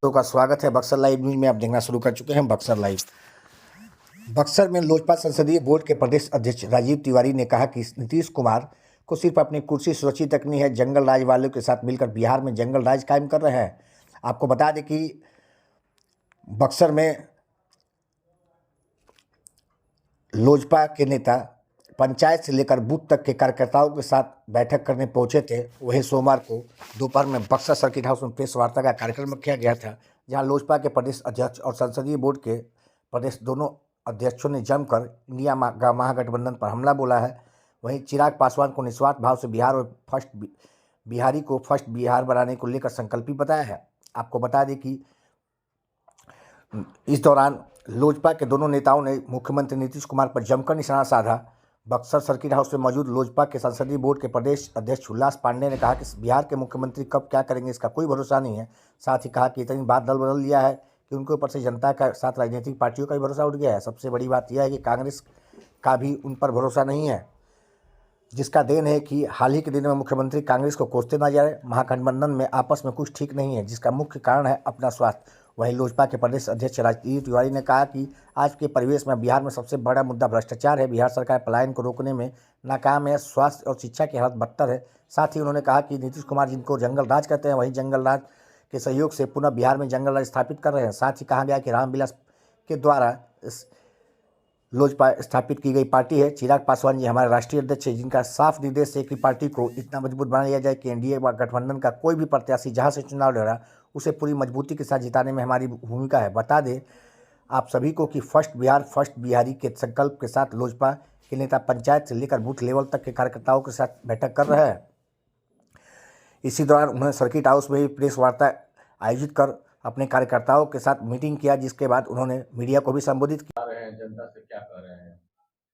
दर्शकों का स्वागत है बक्सर लाइव न्यूज में। आप देखना शुरू कर चुके हैं बक्सर लाइव। बक्सर में लोजपा संसदीय बोर्ड के प्रदेश अध्यक्ष राजीव तिवारी ने कहा कि नीतीश कुमार को सिर्फ अपनी कुर्सी सुरक्षित रखनी है, जंगल राज वालों के साथ मिलकर बिहार में जंगल राज कायम कर रहे हैं। आपको बता दें कि बक्सर में लोजपा के नेता पंचायत से लेकर बूथ तक के कार्यकर्ताओं के साथ बैठक करने पहुंचे थे। वहीं सोमवार को दोपहर में बक्सर सर्किट हाउस में प्रेस वार्ता का कार्यक्रम किया गया था, जहां लोजपा के प्रदेश अध्यक्ष और संसदीय बोर्ड के प्रदेश दोनों अध्यक्षों ने जमकर इंडिया महागठबंधन पर हमला बोला है। वहीं चिराग पासवान को निस्वार्थ भाव से बिहार और बिहारी को फर्स्ट बिहार बनाने को लेकर संकल्पित बताया है। आपको बता दें कि इस दौरान लोजपा के दोनों नेताओं ने मुख्यमंत्री नीतीश कुमार पर जमकर निशाना साधा। बक्सर सर्किट हाउस में मौजूद लोजपा के संसदीय बोर्ड के प्रदेश अध्यक्ष उल्लास पांडे ने कहा कि बिहार के मुख्यमंत्री कब क्या करेंगे इसका कोई भरोसा नहीं है। साथ ही कहा कि इतनी बात दल बदल लिया है कि उनके ऊपर से जनता का साथ राजनीतिक पार्टियों का भी भरोसा उठ गया है। सबसे बड़ी बात यह है कि कांग्रेस का भी उन पर भरोसा नहीं है, जिसका देन है कि हाल ही के दिनों में मुख्यमंत्री कांग्रेस को कोसते न जाए। महागठबंधन में आपस में कुछ ठीक नहीं है, जिसका मुख्य कारण है अपना स्वार्थ। वहीं लोजपा के प्रदेश अध्यक्ष राजीव तिवारी ने कहा कि आज के परिवेश में बिहार में सबसे बड़ा मुद्दा भ्रष्टाचार है। बिहार सरकार पलायन को रोकने में नाकाम है, स्वास्थ्य और शिक्षा की हालत बदतर है। साथ ही उन्होंने कहा कि नीतीश कुमार जिनको जंगल राज कहते हैं, वही जंगल राज के सहयोग से पुनः बिहार में जंगल राज स्थापित कर रहे हैं। साथ ही कहा गया कि रामविलास के द्वारा लोजपा स्थापित की गई पार्टी है। चिराग पासवान जी हमारे राष्ट्रीय अध्यक्ष हैं, जिनका साफ निर्देश है कि पार्टी को इतना मजबूत बना लिया जाए कि एनडीए गठबंधन का कोई भी प्रत्याशी जहां से चुनाव लड़ा उसे पूरी मजबूती के साथ जिताने में हमारी भूमिका है। बता दें आप सभी को कि फर्स्ट बिहार फर्स्ट बिहारी के संकल्प के साथ लोजपा के नेता पंचायत से लेकर बूथ लेवल तक के कार्यकर्ताओं के साथ बैठक कर रहे हैं। इसी दौरान उन्होंने सर्किट हाउस में भी प्रेस वार्ता आयोजित कर अपने कार्यकर्ताओं के साथ मीटिंग किया, जिसके बाद उन्होंने मीडिया को भी संबोधित किया। जनता से क्या कह रहे हैं?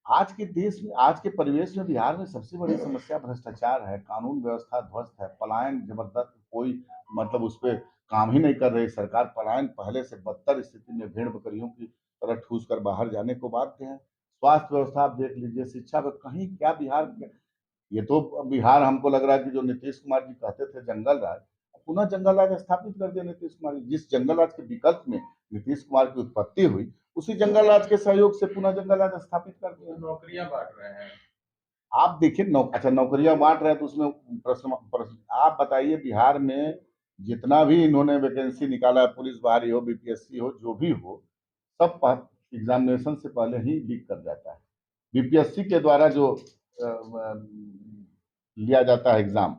आज के देश में, आज के परिवेश में बिहार में सबसे बड़ी समस्या भ्रष्टाचार है। कानून व्यवस्था ध्वस्त है, पलायन जबरदस्त, कोई मतलब उस पर काम ही नहीं कर रही सरकार। पलायन पहले से बदतर स्थिति में भेड़ बकरियों की तरह ठूस कर बाहर जाने को बाध्य है। स्वास्थ्य व्यवस्था आप देख लीजिए, शिक्षा में कहीं क्या बिहार में, ये तो बिहार हमको लग रहा है कि जो नीतीश कुमार जी कहते थे जंगल राज, पुनः जंगल राज स्थापित कर दिया नीतीश कुमार जी। जिस जंगल राज के विकल्प में नीतीश कुमार की उत्पत्ति हुई, उसी जंगल राज के सहयोग से पुनः जंगल राज स्थापित कर दिया। नौकरियां बांट रहे हैं। आप देखिए अच्छा नौकरियां बांट रहे हैं तो उसमें प्रश्न आप बताइए, बिहार में जितना भी इन्होंने वैकेंसी निकाला है, पुलिस बहाली हो, बीपीएससी हो, जो भी हो, सब एग्जामिनेशन से पहले ही लीक कर जाता है। बीपीएससी के द्वारा जो लिया जाता है एग्जाम,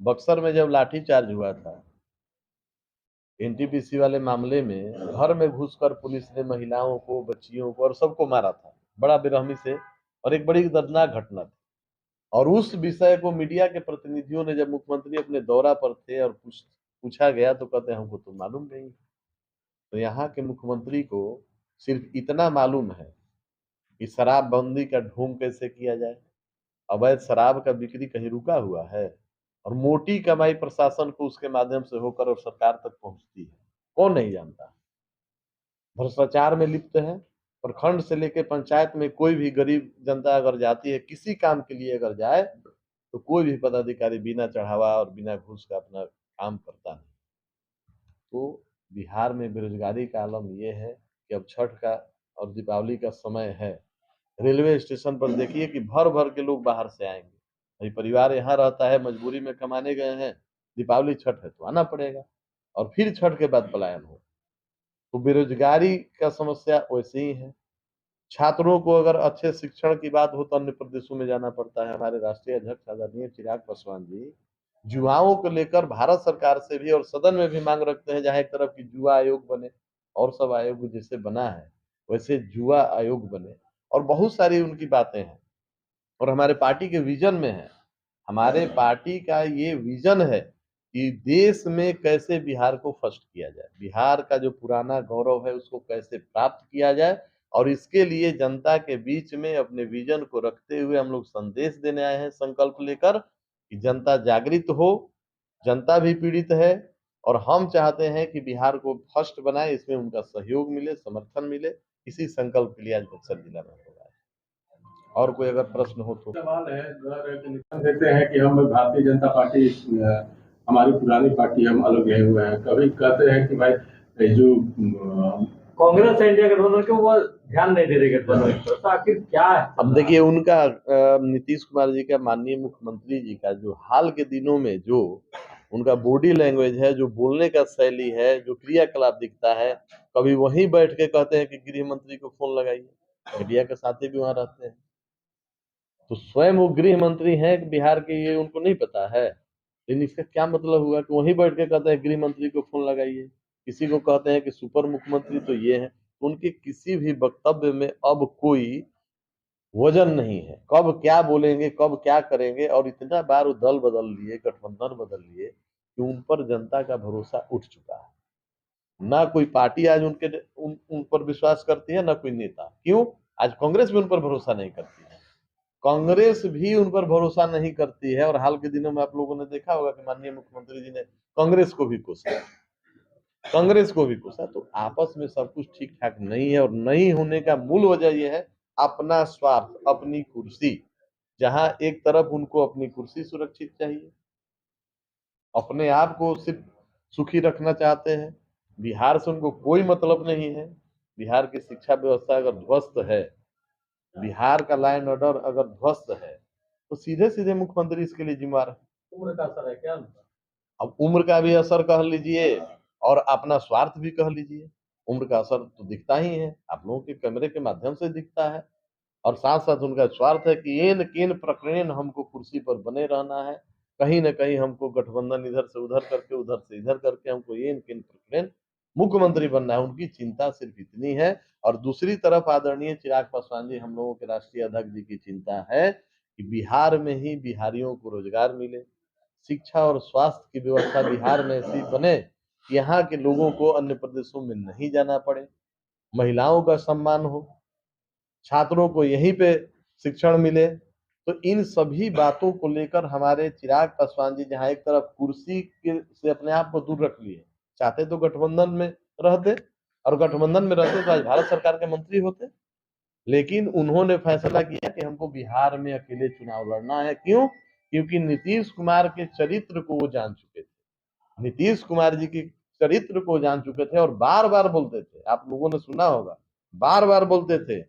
बक्सर में जब लाठीचार्ज हुआ था एनटीपीसी वाले मामले में, घर में घुसकर पुलिस ने महिलाओं को, बच्चियों को और सबको मारा था बड़ा बेरहमी से, और एक बड़ी दर्दनाक घटना थी। और उस विषय को मीडिया के प्रतिनिधियों ने, जब मुख्यमंत्री अपने दौरा पर थे और पूछा गया तो कहते हैं हमको तो मालूम नहीं। तो यहाँ के मुख्यमंत्री को सिर्फ इतना मालूम है कि शराबबंदी का ढोंग कैसे किया जाए, अवैध शराब का बिक्री कहीं रुका हुआ है, और मोटी कमाई प्रशासन को उसके माध्यम से होकर और सरकार तक पहुंचती है, कौन नहीं जानता। भ्रष्टाचार में लिप्त है। प्रखंड से लेकर पंचायत में कोई भी गरीब जनता अगर जाती है, किसी काम के लिए अगर जाए, तो कोई भी पदाधिकारी बिना चढ़ावा और बिना घूस का अपना काम करता नहीं। तो बिहार में बेरोजगारी का आलम यह है कि अब छठ का और दीपावली का समय है। रेलवे स्टेशन पर देखिए कि भर भर के लोग बाहर से आएंगे। भाई परिवार यहाँ रहता है, मजबूरी में कमाने गए हैं, दीपावली छठ है तो आना पड़ेगा, और फिर छठ के बाद पलायन हो। तो बेरोजगारी का समस्या वैसे ही है। छात्रों को अगर अच्छे शिक्षण की बात हो तो अन्य प्रदेशों में जाना पड़ता है। हमारे राष्ट्रीय अध्यक्ष आदरणीय चिराग पासवान जी युवाओं को लेकर भारत सरकार से भी और सदन में भी मांग रखते हैं, जहां एक तरफ की युवा आयोग बने और सब आयोग जैसे बना है वैसे युवा आयोग बने, और बहुत सारी उनकी बातें हैं और हमारे पार्टी के विजन में है। हमारे पार्टी का ये विजन है कि देश में कैसे बिहार को फर्स्ट किया जाए, बिहार का जो पुराना गौरव है उसको कैसे प्राप्त किया जाए, और इसके लिए जनता के बीच में अपने विजन को रखते हुए हम लोग संदेश देने आए हैं, संकल्प लेकर कि जनता जागृत हो। जनता भी पीड़ित है और हम चाहते हैं कि बिहार को फर्स्ट बनाए, इसमें उनका सहयोग मिले, समर्थन मिले। इसी संकल्प के लिए आज बक्सर जिला में होगा। और कोई अगर प्रश्न हो तो। सवाल है, कहते हैं कि हम भारतीय जनता पार्टी हमारी पुरानी पार्टी, हम अलग गए हुए हैं। कभी कहते हैं कि भाई जो कांग्रेस से इंडिया गठबंधन क्यों वो ध्यान नहीं दे रही गठबंधन पर, तो आखिर क्या है? अब देखिए उनका नीतीश कुमार जी का, माननीय मुख्यमंत्री जी का जो हाल के दिनों में जो उनका बॉडी लैंग्वेज है, जो बोलने का शैली है, जो क्रियाकलाप दिखता है, कभी वहीं बैठ के कहते हैं कि गृह मंत्री को फोन लगाइए, मीडिया के साथी भी वहां रहते हैं। तो स्वयं वो गृह मंत्री हैं बिहार के, ये उनको नहीं पता है। लेकिन इसका क्या मतलब हुआ कि वहीं बैठ के कहते हैं गृह मंत्री को फोन लगाइए, किसी को कहते हैं कि सुपर मुख्यमंत्री तो ये है। उनके किसी भी वक्तव्य में अब कोई वजन नहीं है, कब क्या बोलेंगे, कब क्या करेंगे, और इतना बार वो दल बदल लिए, गठबंधन बदल लिए कि उन पर जनता का भरोसा उठ चुका है। ना कोई पार्टी आज उन पर विश्वास करती है, ना कोई नेता। क्यों? आज कांग्रेस भी उन पर भरोसा नहीं करती है, कांग्रेस भी उन पर भरोसा नहीं करती है। और हाल के दिनों में आप लोगों ने देखा होगा कि माननीय मुख्यमंत्री जी ने कांग्रेस को भी कोसा, तो आपस में सब कुछ ठीक ठाक नहीं है। और नहीं होने का मूल वजह यह है अपना स्वार्थ, अपनी कुर्सी। जहां एक तरफ उनको अपनी कुर्सी सुरक्षित चाहिए, अपने आप को सिर्फ सुखी रखना चाहते हैं, बिहार से उनको कोई मतलब नहीं है। बिहार की शिक्षा व्यवस्था अगर ध्वस्त है, बिहार का लॉ एंड ऑर्डर अगर ध्वस्त है, तो सीधे सीधे मुख्यमंत्री इसके लिए जिम्मेदार है। उम्र का असर है क्या? अब उम्र का भी असर कह लीजिए और अपना स्वार्थ भी कह लीजिए। उम्र का असर तो दिखता ही है, आप लोगों के कैमरे के माध्यम से दिखता है, और साथ साथ उनका स्वार्थ है कि एन केन प्रकरण हमको कुर्सी पर बने रहना है। कहीं न कहीं हमको गठबंधन इधर से उधर करके, उधर से इधर करके हमको एन केन प्रकरण मुख्यमंत्री बनना है। उनकी चिंता सिर्फ इतनी है। और दूसरी तरफ आदरणीय चिराग पासवान जी, हम लोगों के राष्ट्रीय अध्यक्ष जी की चिंता है कि बिहार में ही बिहारियों को रोजगार मिले, शिक्षा और स्वास्थ्य की व्यवस्था बिहार में ऐसी बने कि यहाँ के लोगों को अन्य प्रदेशों में नहीं जाना पड़े, महिलाओं का सम्मान हो, छात्रों को यहीं पे शिक्षण मिले। तो इन सभी बातों को लेकर हमारे चिराग पासवान जी, जहां एक तरफ कुर्सी के से अपने आप को दूर रख लिए, चाहते तो गठबंधन में रहते, और गठबंधन में रहते तो आज भारत सरकार के मंत्री होते। लेकिन उन्होंने फैसला किया कि हमको बिहार में अकेले चुनाव लड़ना है। क्यों? क्योंकि नीतीश कुमार के चरित्र को वो जान चुके थे, नीतीश कुमार जी के चरित्र को जान चुके थे, और बार बार बोलते थे, आप लोगों ने सुना होगा, बार बार बोलते थे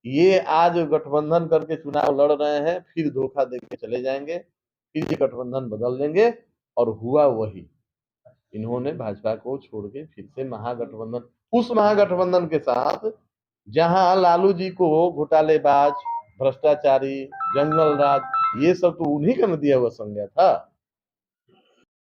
ये आज गठबंधन करके चुनाव लड़ रहे हैं, फिर धोखा देके चले जाएंगे, फिर ये गठबंधन बदल देंगे। और हुआ वही, इन्होंने भाजपा को छोड़ के फिर से महागठबंधन, उस महागठबंधन के साथ जहां लालू जी को घोटालेबाज, भ्रष्टाचारी, जंगल राज, ये सब तो उन्हीं का दिया हुआ संज्ञा था।